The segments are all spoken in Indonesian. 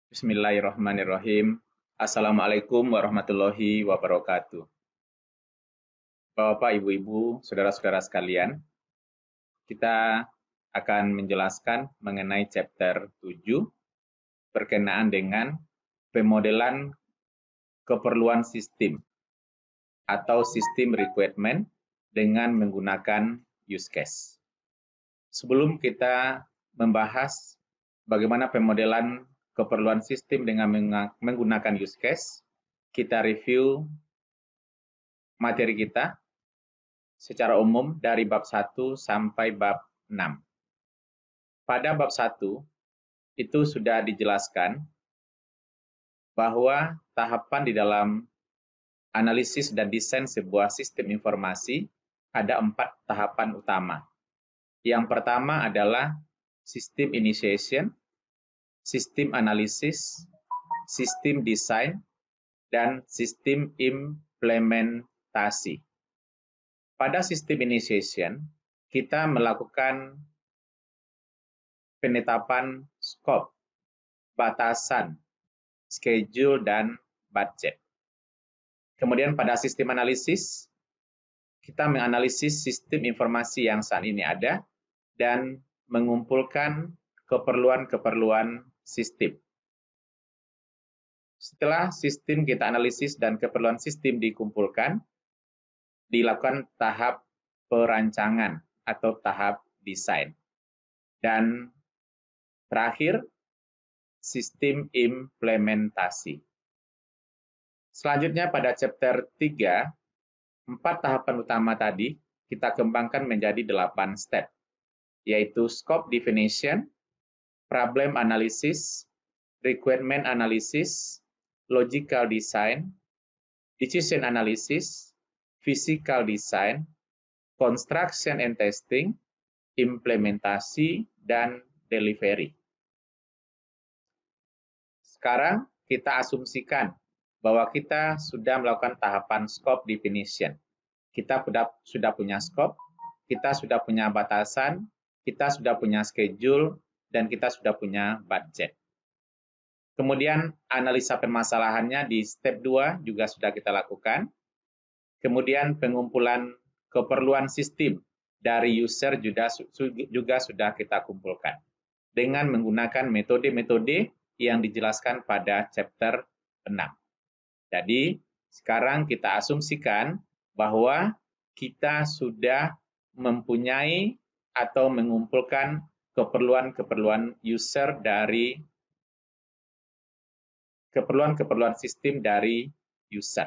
Bismillahirrahmanirrahim. Assalamualaikum warahmatullahi wabarakatuh. Bapak, Ibu-ibu, saudara-saudara sekalian, kita akan menjelaskan mengenai chapter 7 berkenaan dengan pemodelan keperluan sistem atau sistem requirement dengan menggunakan use case. Sebelum kita membahas bagaimana pemodelan keperluan sistem dengan menggunakan use case, kita review materi kita secara umum dari bab 1 sampai bab 6. Pada bab 1 itu sudah dijelaskan bahwa tahapan di dalam analisis dan desain sebuah sistem informasi ada 4 tahapan utama. Yang pertama adalah sistem initiation, sistem analisis, sistem desain, dan sistem implementasi. Pada sistem initiation, kita melakukan penetapan skop, batasan, schedule, dan budget. Kemudian pada sistem analisis, kita menganalisis sistem informasi yang saat ini ada dan mengumpulkan keperluan-keperluan sistem. Setelah sistem kita analisis dan keperluan sistem dikumpulkan, dilakukan tahap perancangan atau tahap desain. Dan terakhir, sistem implementasi. Selanjutnya pada chapter 3, 4 tahapan utama tadi kita kembangkan menjadi 8 step, yaitu scope definition, problem analysis, requirement analysis, logical design, decision analysis, physical design, construction and testing, implementasi, dan delivery. Sekarang kita asumsikan bahwa kita sudah melakukan tahapan scope definition. Kita sudah punya scope, kita sudah punya batasan, kita sudah punya schedule, dan kita sudah punya budget. Kemudian analisa permasalahannya di step 2 juga sudah kita lakukan. Kemudian pengumpulan keperluan sistem dari user juga sudah kita kumpulkan dengan menggunakan metode-metode yang dijelaskan pada chapter 6. Jadi, sekarang kita asumsikan bahwa kita sudah mempunyai atau mengumpulkan keperluan-keperluan user dari keperluan-keperluan sistem dari user.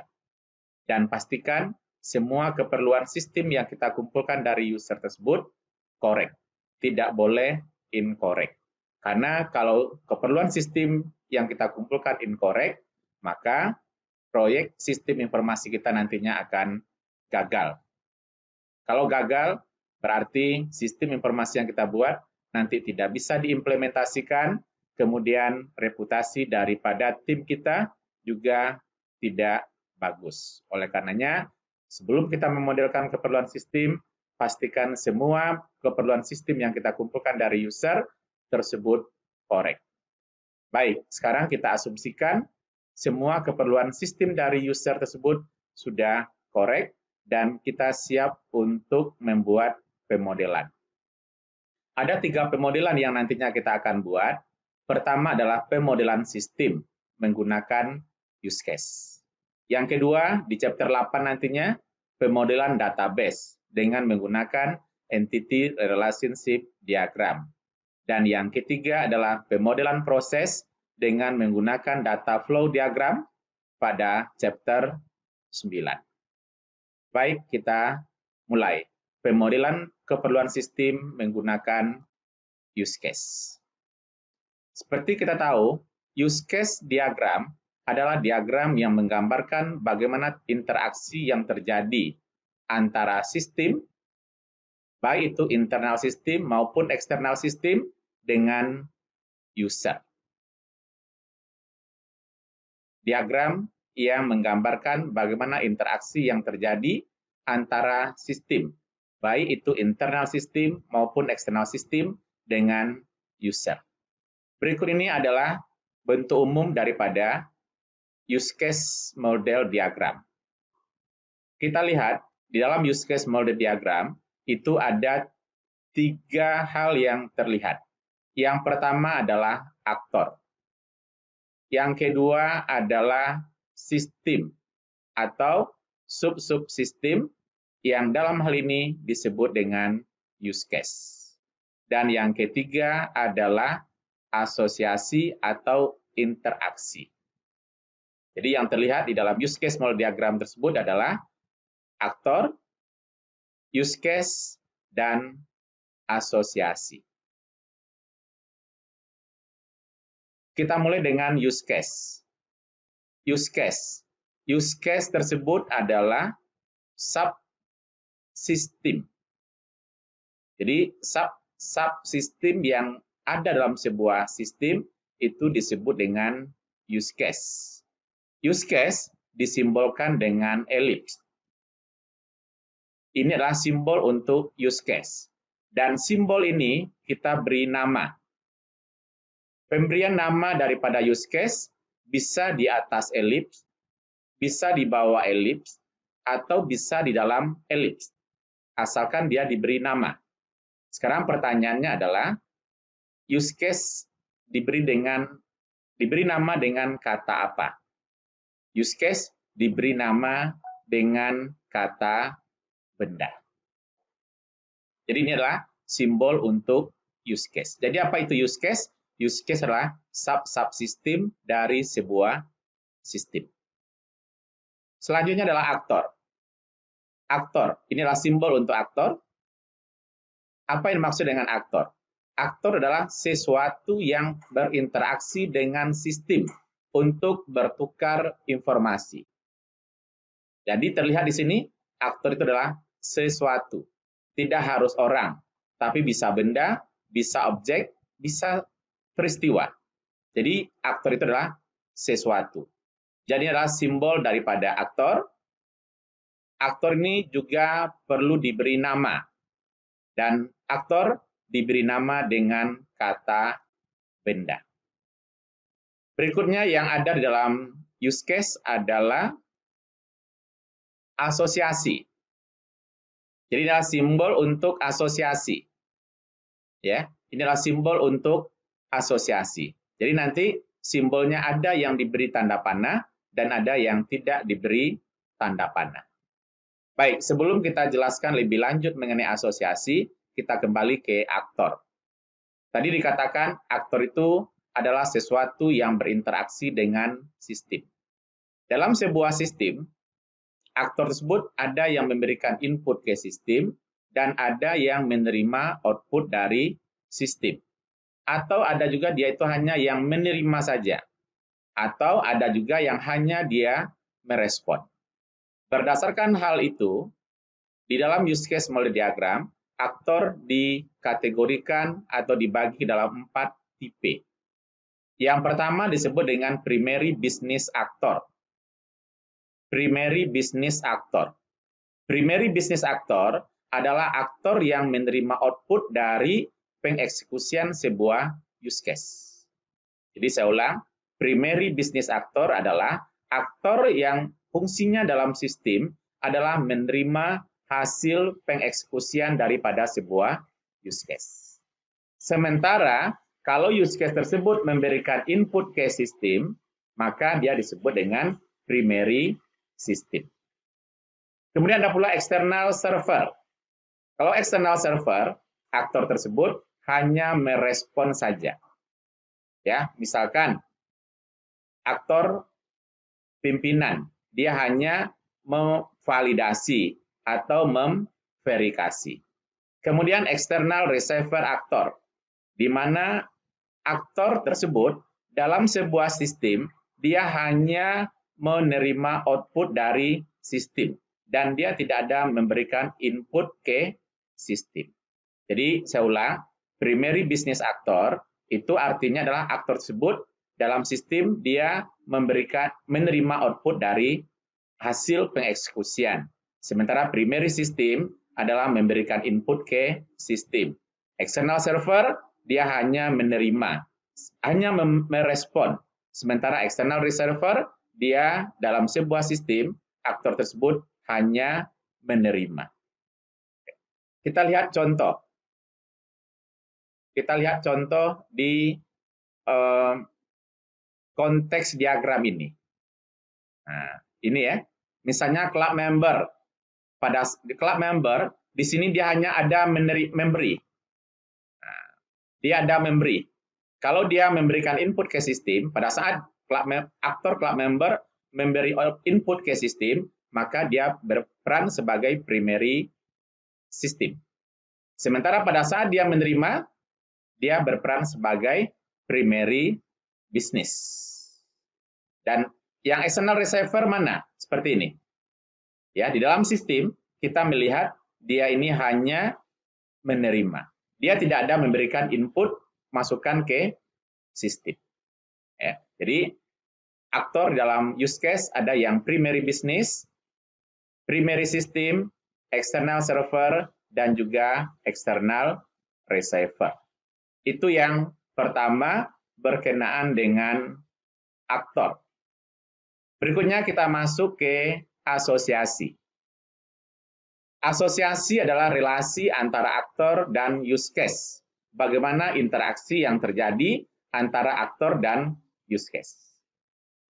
Dan pastikan semua keperluan sistem yang kita kumpulkan dari user tersebut correct. Tidak boleh incorrect. Karena kalau keperluan sistem yang kita kumpulkan incorrect, maka proyek sistem informasi kita nantinya akan gagal. Kalau gagal, berarti sistem informasi yang kita buat nanti tidak bisa diimplementasikan, kemudian reputasi daripada tim kita juga tidak bagus. Oleh karenanya, sebelum kita memodelkan keperluan sistem, pastikan semua keperluan sistem yang kita kumpulkan dari user tersebut correct. Baik, sekarang kita asumsikan semua keperluan sistem dari user tersebut sudah correct dan kita siap untuk membuat pemodelan. Ada 3 pemodelan yang nantinya kita akan buat. Pertama adalah pemodelan sistem menggunakan use case. Yang kedua, di chapter 8 nantinya, pemodelan database dengan menggunakan entity relationship diagram. Dan yang ketiga adalah pemodelan proses dengan menggunakan data flow diagram pada chapter 9. Baik, kita mulai. Pemodelan keperluan sistem menggunakan use case. Seperti kita tahu, use case diagram adalah diagram yang menggambarkan bagaimana interaksi yang terjadi antara sistem, baik itu internal sistem maupun eksternal sistem, dengan user. Diagram yang menggambarkan bagaimana interaksi yang terjadi antara sistem, baik itu internal sistem maupun eksternal sistem, dengan user. Berikut ini adalah bentuk umum daripada use case model diagram. Kita lihat di dalam use case model diagram itu ada 3 hal yang terlihat. Yang pertama adalah aktor. Yang kedua adalah sistem atau sub-subsistem yang dalam hal ini disebut dengan use case. Dan yang ketiga adalah asosiasi atau interaksi. Jadi yang terlihat di dalam use case model diagram tersebut adalah aktor, use case, dan asosiasi. Kita mulai dengan use case. Use case. Use case tersebut adalah subsistem. Jadi subsistem yang ada dalam sebuah sistem itu disebut dengan use case. Use case disimbolkan dengan elips. Ini adalah simbol untuk use case. Dan simbol ini kita beri nama. Pemberian nama daripada use case bisa di atas elips, bisa di bawah elips, atau bisa di dalam elips. Asalkan dia diberi nama. Sekarang pertanyaannya adalah, use case diberi nama dengan kata apa? Use case diberi nama dengan kata benda. Jadi ini adalah simbol untuk use case. Jadi apa itu use case? Use case adalah subsistem dari sebuah sistem. Selanjutnya adalah aktor. Aktor, inilah simbol untuk aktor. Apa yang dimaksud dengan aktor? Aktor adalah sesuatu yang berinteraksi dengan sistem untuk bertukar informasi. Jadi terlihat di sini, aktor itu adalah sesuatu. Tidak harus orang, tapi bisa benda, bisa objek, bisa peristiwa. Jadi aktor itu adalah sesuatu. Jadi adalah simbol daripada aktor. Aktor ini juga perlu diberi nama. Dan aktor diberi nama dengan kata benda. Berikutnya yang ada di dalam use case adalah asosiasi. Jadi adalah simbol untuk asosiasi. Ya, inilah simbol untuk asosiasi. Jadi nanti simbolnya ada yang diberi tanda panah dan ada yang tidak diberi tanda panah. Baik, sebelum kita jelaskan lebih lanjut mengenai asosiasi, kita kembali ke aktor. Tadi dikatakan aktor itu adalah sesuatu yang berinteraksi dengan sistem. Dalam sebuah sistem, aktor tersebut ada yang memberikan input ke sistem dan ada yang menerima output dari sistem. Atau ada juga dia itu hanya yang menerima saja. Atau ada juga yang hanya dia merespon. Berdasarkan hal itu, di dalam use case model diagram, aktor dikategorikan atau dibagi dalam 4 tipe. Yang pertama disebut dengan primary business actor. Primary business actor. Primary business actor adalah aktor yang menerima output dari pengeksekusian sebuah use case. Jadi saya ulang, primary business actor adalah aktor yang fungsinya dalam sistem adalah menerima hasil pengeksekusian daripada sebuah use case. Sementara kalau use case tersebut memberikan input ke sistem, maka dia disebut dengan primary system. Kemudian ada pula external server. Kalau external server, aktor tersebut hanya merespon saja. Ya, misalkan aktor pimpinan, dia hanya memvalidasi atau memverifikasi. Kemudian external receiver actor, di mana aktor tersebut dalam sebuah sistem, dia hanya menerima output dari sistem. Dan dia tidak ada memberikan input ke sistem. Jadi saya ulang, primary business actor itu artinya adalah aktor tersebut dalam sistem dia menerima output dari hasil pengeksekusian. Sementara primary system adalah memberikan input ke sistem. External server dia hanya menerima, hanya merespon, Sementara external reserver, dia dalam sebuah sistem, aktor tersebut hanya menerima. Kita lihat contoh. Kita lihat contoh di konteks diagram ini. Nah, ini ya. Misalnya club member. Pada club member, di sini dia hanya ada memberi. Nah, dia ada memberi. Kalau dia memberikan input ke sistem, pada saat aktor club member memberi input ke sistem, maka dia berperan sebagai primary system. Sementara pada saat dia menerima, dia berperan sebagai primary business. Dan yang external receiver mana? Seperti ini. Ya, di dalam sistem kita melihat dia ini hanya menerima. Dia tidak ada memberikan input masukan ke sistem. Ya, jadi aktor dalam use case ada yang primary business, primary system, external server, dan juga external receiver. Itu yang pertama berkenaan dengan aktor. Berikutnya kita masuk ke asosiasi. Asosiasi adalah relasi antara aktor dan use case. Bagaimana interaksi yang terjadi antara aktor dan use case.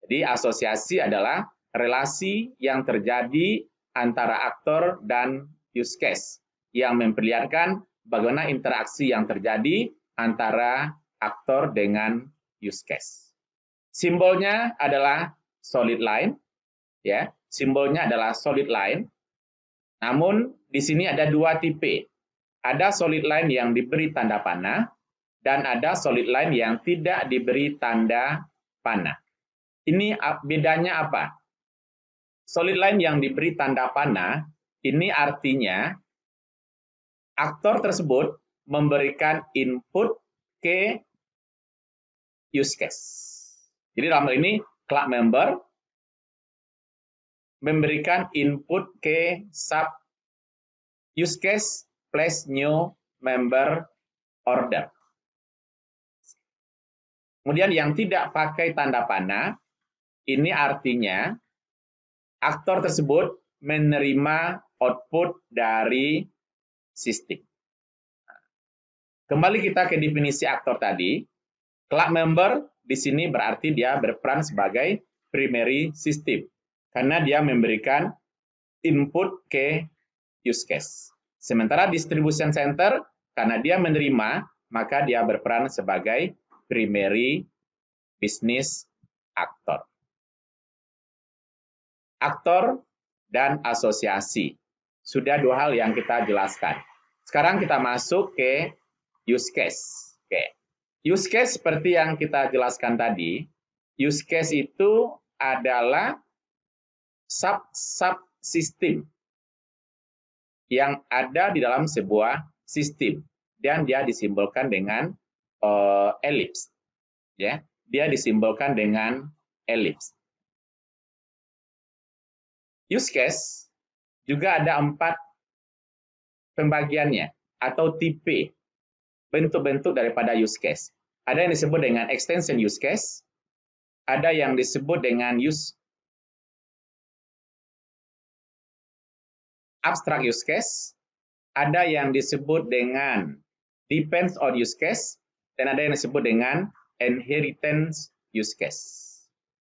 Jadi asosiasi adalah relasi yang terjadi antara aktor dan use case yang memperlihatkan bagaimana interaksi yang terjadi antara aktor dengan use case. Simbolnya adalah solid line, ya. Simbolnya adalah solid line. Namun di sini ada dua tipe. Ada solid line yang diberi tanda panah dan ada solid line yang tidak diberi tanda panah. Ini bedanya apa? Solid line yang diberi tanda panah ini artinya aktor tersebut memberikan input ke use case. Jadi dalam hal ini club member memberikan input ke sub use case place new member order. Kemudian yang tidak pakai tanda panah, ini artinya aktor tersebut menerima output dari sistem. Kembali kita ke definisi aktor tadi. Club member di sini berarti dia berperan sebagai primary system. Karena dia memberikan input ke use case. Sementara distribution center, karena dia menerima, maka dia berperan sebagai primary business actor. Aktor dan asosiasi. Sudah dua hal yang kita jelaskan. Sekarang kita masuk ke use case. Oke. Use case seperti yang kita jelaskan tadi, use case itu adalah sub-system yang ada di dalam sebuah sistem dan dia disimbolkan dengan elips. Ya, dia disimbolkan dengan elips. Use case juga ada 4 pembagiannya atau tipe bentuk-bentuk daripada use case. Ada yang disebut dengan extension use case, ada yang disebut dengan abstract use case, ada yang disebut dengan depends on use case, dan ada yang disebut dengan inheritance use case.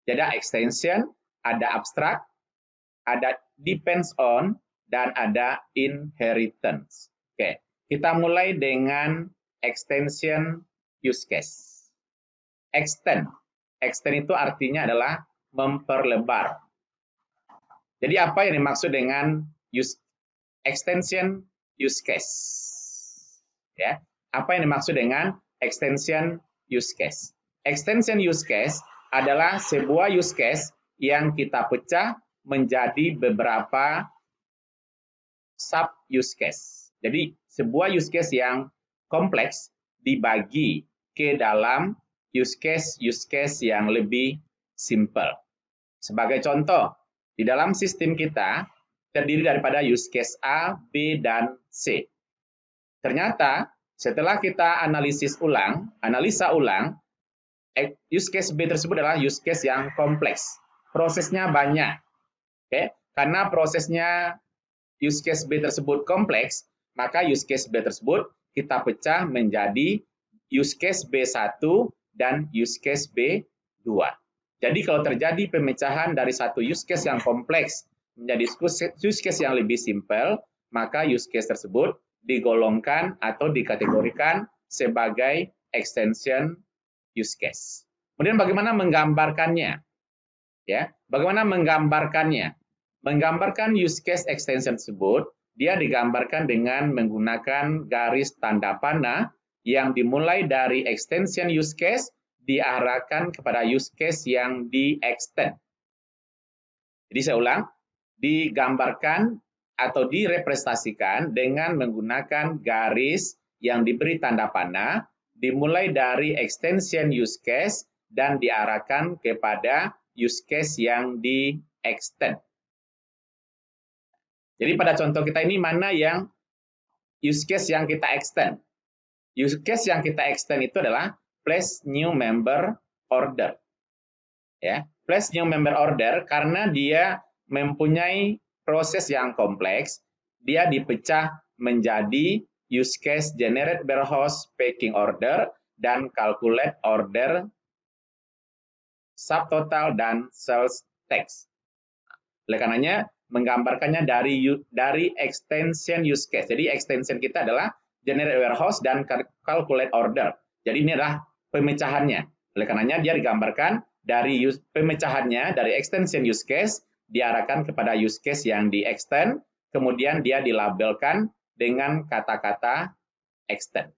Jadi ada extension, ada abstract, ada depends on, dan ada inheritance. Oke, kita mulai dengan extension use case. Extend itu artinya adalah memperlebar. Jadi apa yang dimaksud dengan extension use case? Ya, apa yang dimaksud dengan extension use case? Extension use case adalah sebuah use case yang kita pecah menjadi beberapa sub use case. Jadi sebuah use case yang kompleks dibagi ke dalam use case yang lebih simple. Sebagai contoh, di dalam sistem kita terdiri daripada use case A, B, dan C. Ternyata setelah kita analisa ulang, use case B tersebut adalah use case yang kompleks. Prosesnya banyak. Oke, karena prosesnya use case B tersebut kompleks, maka use case B tersebut kita pecah menjadi use case B1 dan use case B2. Jadi kalau terjadi pemecahan dari satu use case yang kompleks menjadi use case yang lebih simpel, maka use case tersebut digolongkan atau dikategorikan sebagai extension use case. Kemudian bagaimana menggambarkannya? Ya, bagaimana menggambarkannya? Menggambarkan use case extension tersebut, dia digambarkan dengan menggunakan garis tanda panah yang dimulai dari extension use case diarahkan kepada use case yang di-extend. Jadi saya ulang, digambarkan atau direpresentasikan dengan menggunakan garis yang diberi tanda panah dimulai dari extension use case dan diarahkan kepada use case yang di-extend. Jadi pada contoh kita ini mana yang use case yang kita extend? Use case yang kita extend itu adalah place new member order. Ya, place new member order karena dia mempunyai proses yang kompleks, dia dipecah menjadi use case generate warehouse packing order dan calculate order subtotal dan sales tax. Oleh karenanya menggambarkannya dari extension use case. Jadi extension kita adalah generate warehouse dan calculate order. Jadi ini adalah pemecahannya. Oleh karenanya dia digambarkan dari pemecahannya dari extension use case diarahkan kepada use case yang di-extend, kemudian dia dilabelkan dengan kata-kata extend.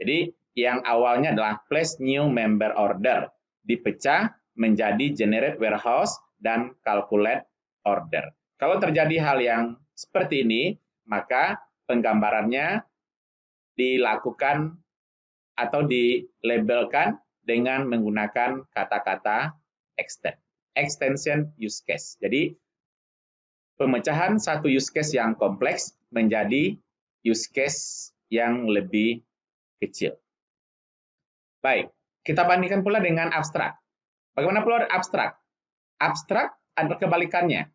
Jadi yang awalnya adalah place new member order, dipecah menjadi generate warehouse dan calculate order. Kalau terjadi hal yang seperti ini, maka penggambarannya dilakukan atau dilabelkan dengan menggunakan kata-kata extend. Extension use case. Jadi pemecahan satu use case yang kompleks menjadi use case yang lebih kecil. Baik, kita bandingkan pula dengan abstrak. Bagaimana pula abstrak? Abstrak adalah kebalikannya.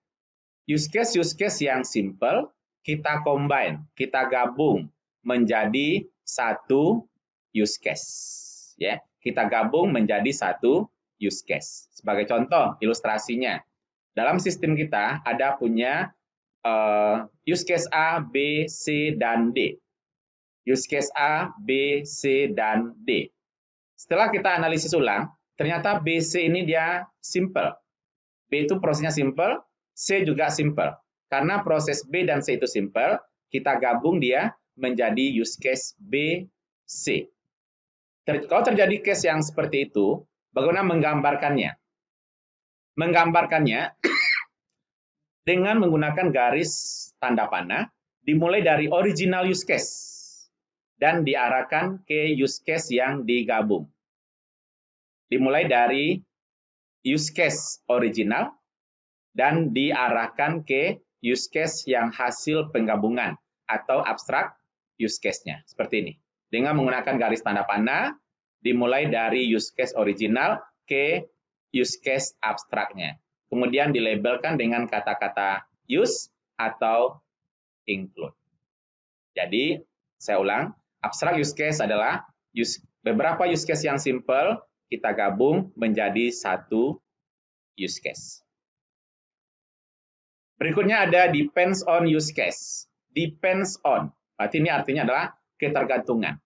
Use case yang simple kita combine, kita gabung menjadi satu use case. Ya, kita gabung menjadi satu use case. Sebagai contoh ilustrasinya, dalam sistem kita ada punya use case A, B, C, dan D. Use case A, B, C, dan D. Setelah kita analisis ulang, ternyata B, C ini dia simple. B itu prosesnya simple, C juga simple. Karena proses B dan C itu simple, kita gabung dia menjadi use case B, C. Kalau terjadi case yang seperti itu, bagaimana menggambarkannya? Menggambarkannya dengan menggunakan garis tanda panah, dimulai dari original use case dan diarahkan ke use case yang digabung. Dimulai dari use case original dan diarahkan ke use case yang hasil penggabungan atau abstrak use case-nya. Seperti ini. Dengan menggunakan garis tanda panah, dimulai dari use case original ke use case abstraknya. Kemudian dilabelkan dengan kata-kata use atau include. Jadi, saya ulang, abstrak use case adalah beberapa use case yang simple, kita gabung menjadi satu use case. Berikutnya ada depends on use case. Depends on, berarti ini artinya adalah ketergantungan.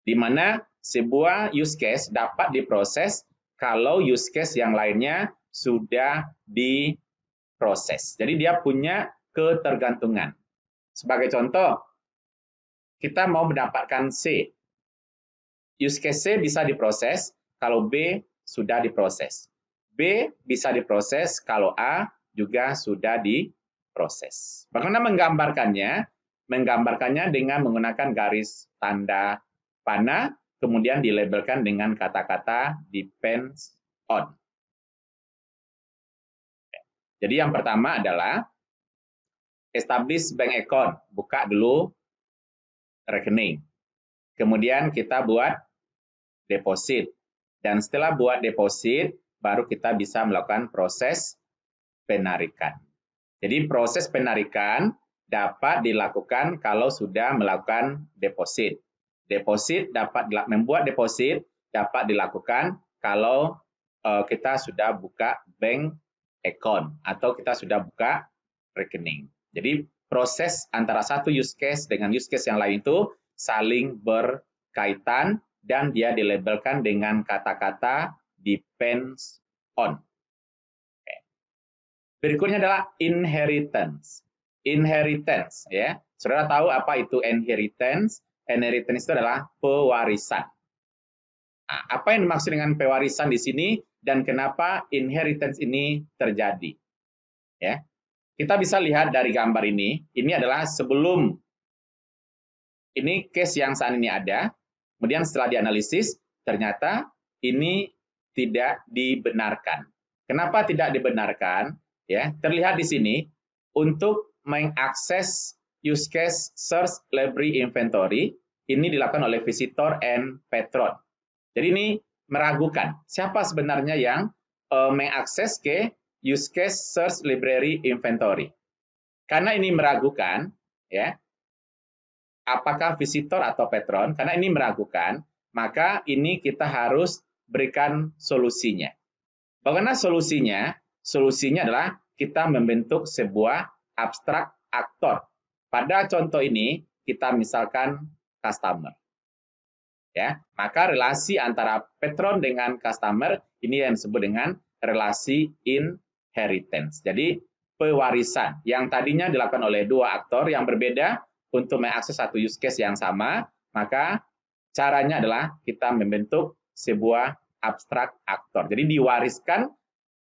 Di mana sebuah use case dapat diproses kalau use case yang lainnya sudah diproses. Jadi dia punya ketergantungan. Sebagai contoh, kita mau mendapatkan C. Use case C bisa diproses kalau B sudah diproses. B bisa diproses kalau A juga sudah diproses. Bagaimana menggambarkannya? Menggambarkannya dengan menggunakan garis tanda panah, kemudian dilabelkan dengan kata-kata depends on. Jadi yang pertama adalah establish bank account, buka dulu rekening. Kemudian kita buat deposit. Dan setelah buat deposit, baru kita bisa melakukan proses penarikan. Jadi proses penarikan dapat dilakukan kalau sudah melakukan deposit. Membuat deposit dapat dilakukan kalau kita sudah buka bank account atau kita sudah buka rekening. Jadi proses antara satu use case dengan use case yang lain itu saling berkaitan dan dia dilabelkan dengan kata-kata depends on. Berikutnya adalah inheritance. Inheritance, ya. Saudara tahu apa itu inheritance? Inheritance itu adalah pewarisan. Nah, apa yang dimaksud dengan pewarisan di sini dan kenapa inheritance ini terjadi? Ya. Kita bisa lihat dari gambar ini. Ini adalah sebelum ini case yang saat ini ada. Kemudian setelah dianalisis, ternyata ini tidak dibenarkan. Kenapa tidak dibenarkan? Ya, terlihat di sini untuk mengakses use case search library inventory ini dilakukan oleh visitor and patron. Jadi ini meragukan siapa sebenarnya yang mengakses ke use case search library inventory. Karena ini meragukan, ya, apakah visitor atau patron, karena ini meragukan, maka ini kita harus berikan solusinya. Bagaimana solusinya? Solusinya adalah kita membentuk sebuah abstrak aktor. Pada contoh ini, kita misalkan customer. Ya, maka relasi antara patron dengan customer ini yang disebut dengan relasi inheritance. Jadi pewarisan yang tadinya dilakukan oleh dua aktor yang berbeda untuk mengakses satu use case yang sama, maka caranya adalah kita membentuk sebuah abstrak aktor. Jadi diwariskan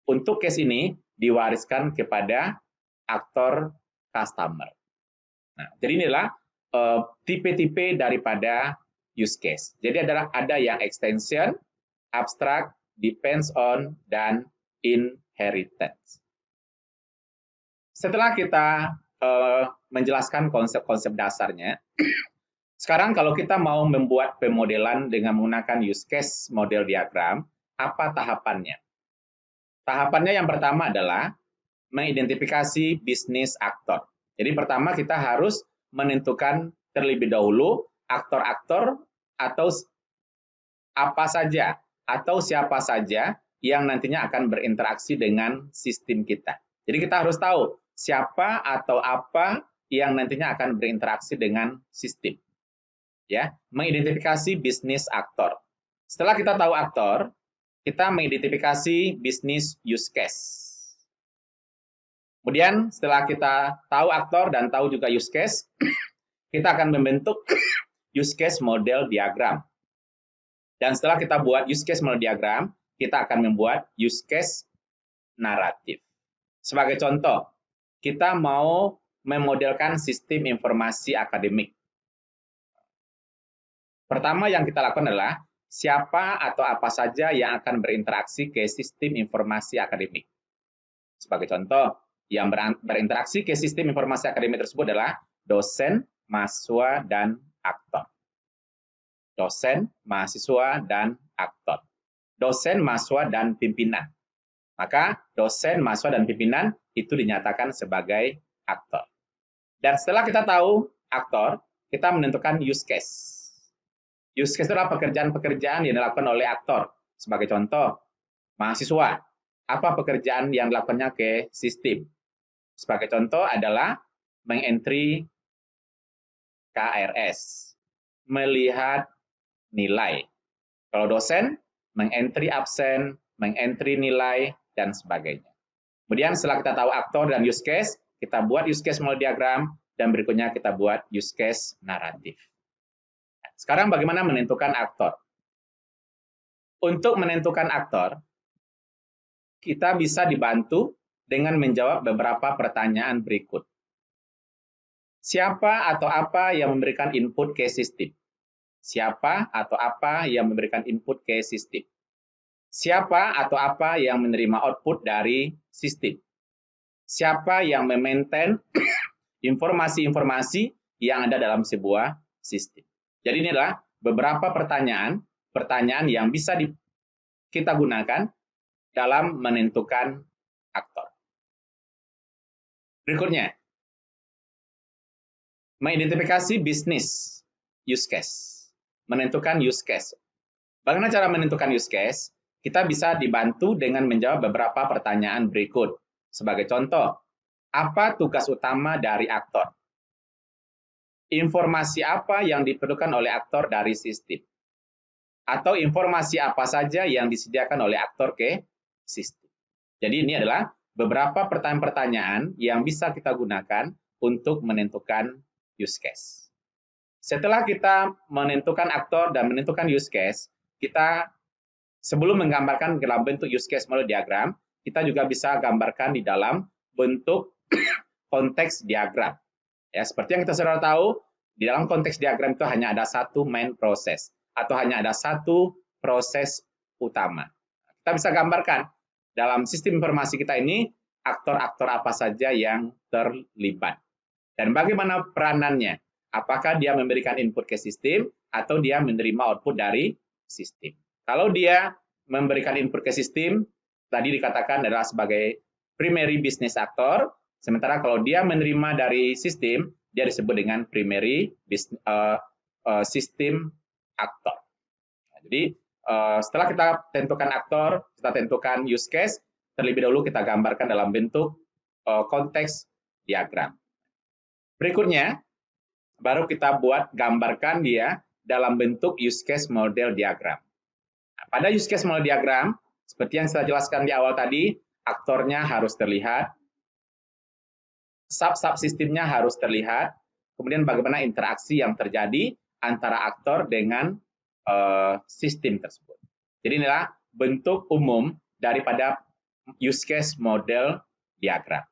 untuk case ini diwariskan kepada aktor customer. Nah, jadi inilah tipe-tipe daripada use case. Jadi ada yang extension, abstract, depends on, dan inheritance. Setelah kita menjelaskan konsep-konsep dasarnya, sekarang kalau kita mau membuat pemodelan dengan menggunakan use case model diagram, apa tahapannya? Tahapannya yang pertama adalah mengidentifikasi bisnis aktor. Jadi pertama kita harus menentukan terlebih dahulu aktor-aktor atau apa saja atau siapa saja yang nantinya akan berinteraksi dengan sistem kita. Jadi kita harus tahu siapa atau apa yang nantinya akan berinteraksi dengan sistem. Ya, mengidentifikasi bisnis aktor. Setelah kita tahu aktor, kita mengidentifikasi bisnis use case. Kemudian setelah kita tahu aktor dan tahu juga use case, kita akan membentuk use case model diagram. Dan setelah kita buat use case model diagram, kita akan membuat use case naratif. Sebagai contoh, kita mau memodelkan sistem informasi akademik. Pertama yang kita lakukan adalah siapa atau apa saja yang akan berinteraksi ke sistem informasi akademik. Sebagai contoh, yang berinteraksi ke sistem informasi akademik tersebut adalah dosen, mahasiswa, dan aktor. Dosen, mahasiswa, dan aktor. Dosen, mahasiswa, dan pimpinan. Maka dosen, mahasiswa, dan pimpinan itu dinyatakan sebagai aktor. Dan setelah kita tahu aktor, kita menentukan use case. Use case adalah pekerjaan-pekerjaan yang dilakukan oleh aktor. Sebagai contoh, mahasiswa. Apa pekerjaan yang dilakukannya ke sistem? Sebagai contoh adalah mengentry KRS, melihat nilai. Kalau dosen, mengentry absen, mengentry nilai, dan sebagainya. Kemudian setelah kita tahu aktor dan use case, kita buat use case model diagram, dan berikutnya kita buat use case naratif. Sekarang bagaimana menentukan aktor? Untuk menentukan aktor, kita bisa dibantu dengan menjawab beberapa pertanyaan berikut. Siapa atau apa yang memberikan input ke sistem? Siapa atau apa yang memberikan input ke sistem? Siapa atau apa yang menerima output dari sistem? Siapa yang memaintain informasi-informasi yang ada dalam sebuah sistem? Jadi ini adalah beberapa pertanyaan yang bisa kita gunakan dalam menentukan aktor. Berikutnya, mengidentifikasi bisnis use case. Menentukan use case. Bagaimana cara menentukan use case? Kita bisa dibantu dengan menjawab beberapa pertanyaan berikut. Sebagai contoh, apa tugas utama dari aktor? Informasi apa yang diperlukan oleh aktor dari sistem? Atau informasi apa saja yang disediakan oleh aktor ke sistem? Jadi ini adalah beberapa pertanyaan-pertanyaan yang bisa kita gunakan untuk menentukan use case. Setelah kita menentukan aktor dan menentukan use case, kita sebelum menggambarkan dalam bentuk use case model diagram, kita juga bisa gambarkan di dalam bentuk konteks diagram. Ya, seperti yang kita sudah tahu, di dalam konteks diagram itu hanya ada satu main proses atau hanya ada satu proses utama. Kita bisa gambarkan dalam sistem informasi kita ini aktor-aktor apa saja yang terlibat dan bagaimana peranannya. Apakah dia memberikan input ke sistem atau dia menerima output dari sistem. Kalau dia memberikan input ke sistem, tadi dikatakan adalah sebagai primary business actor, sementara kalau dia menerima dari sistem, dia disebut dengan primary system actor. Jadi setelah kita tentukan aktor, kita tentukan use case, terlebih dahulu kita gambarkan dalam bentuk konteks diagram. Berikutnya, baru kita gambarkan dia dalam bentuk use case model diagram. Nah, pada use case model diagram, seperti yang saya jelaskan di awal tadi, aktornya harus terlihat, sub-subsistemnya harus terlihat, kemudian bagaimana interaksi yang terjadi antara aktor dengan sistem tersebut. Jadi inilah bentuk umum daripada use case model diagram.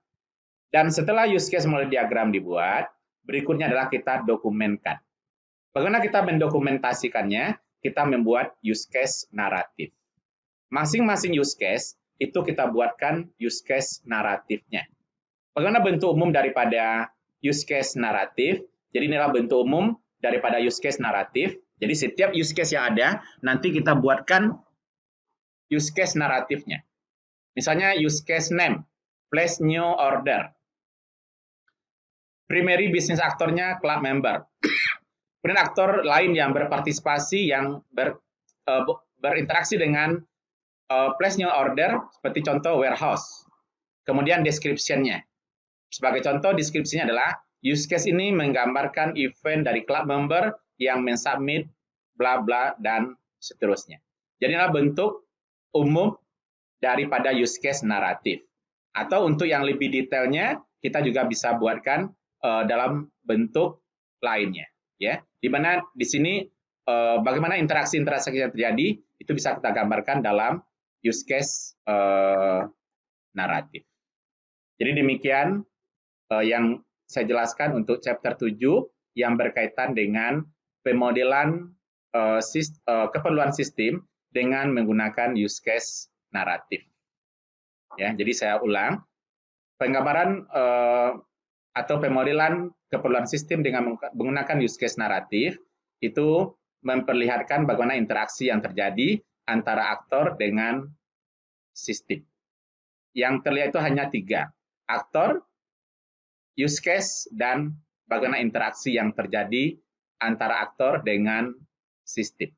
Dan setelah use case model diagram dibuat, berikutnya adalah kita dokumenkan. Bagaimana kita mendokumentasikannya? Kita membuat use case naratif. Masing-masing use case itu kita buatkan use case naratifnya. Bagaimana bentuk umum daripada use case naratif? Jadi inilah bentuk umum daripada use case naratif. Jadi setiap use case yang ada, nanti kita buatkan use case naratifnya. Misalnya use case name, place new order. Primary business aktornya club member. Kemudian aktor lain yang berpartisipasi yang berinteraksi dengan place new order seperti contoh warehouse. Kemudian description-nya. Sebagai contoh deskripsinya adalah use case ini menggambarkan event dari club member yang mensubmit bla bla dan seterusnya. Jadi inilah bentuk umum daripada use case naratif. Atau untuk yang lebih detailnya kita juga bisa buatkan dalam bentuk lainnya, ya. Di mana di sini bagaimana interaksi-interaksi yang terjadi itu bisa kita gambarkan dalam use case naratif. Jadi demikian yang saya jelaskan untuk chapter 7 yang berkaitan dengan pemodelan keperluan sistem dengan menggunakan use case naratif. Ya, jadi saya ulang, penggambaran atau pemodelan keperluan sistem dengan menggunakan use case naratif itu memperlihatkan bagaimana interaksi yang terjadi antara aktor dengan sistem. Yang terlihat itu hanya 3, aktor, use case, dan bagaimana interaksi yang terjadi antara aktor dengan sistem.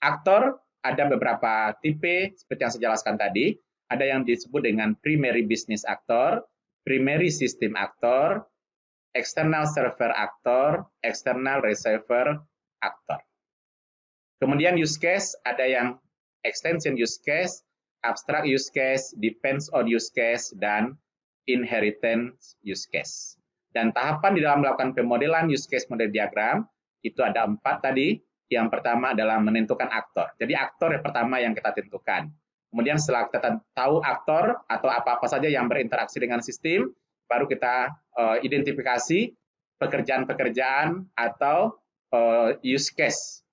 Aktor ada beberapa tipe seperti yang saya jelaskan tadi. Ada yang disebut dengan primary business actor, primary system actor, external server actor, external receiver actor. Kemudian use case ada yang extension use case, abstract use case, depends on use case, dan inheritance use case. Dan tahapan di dalam melakukan pemodelan use case model diagram itu ada 4 tadi. Yang pertama adalah menentukan aktor. Jadi aktor yang pertama yang kita tentukan. Kemudian setelah kita tahu aktor atau apa-apa saja yang berinteraksi dengan sistem, baru kita identifikasi pekerjaan-pekerjaan atau use case.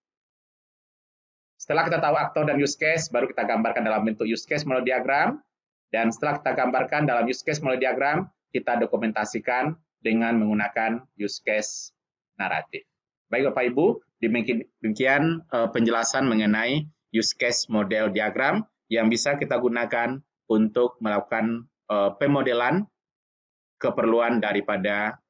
Setelah kita tahu aktor dan use case, baru kita gambarkan dalam bentuk use case model diagram. Dan setelah kita gambarkan dalam use case model diagram, kita dokumentasikan dengan menggunakan use case naratif. Baik Bapak Ibu, demikian penjelasan mengenai use case model diagram yang bisa kita gunakan untuk melakukan pemodelan keperluan daripada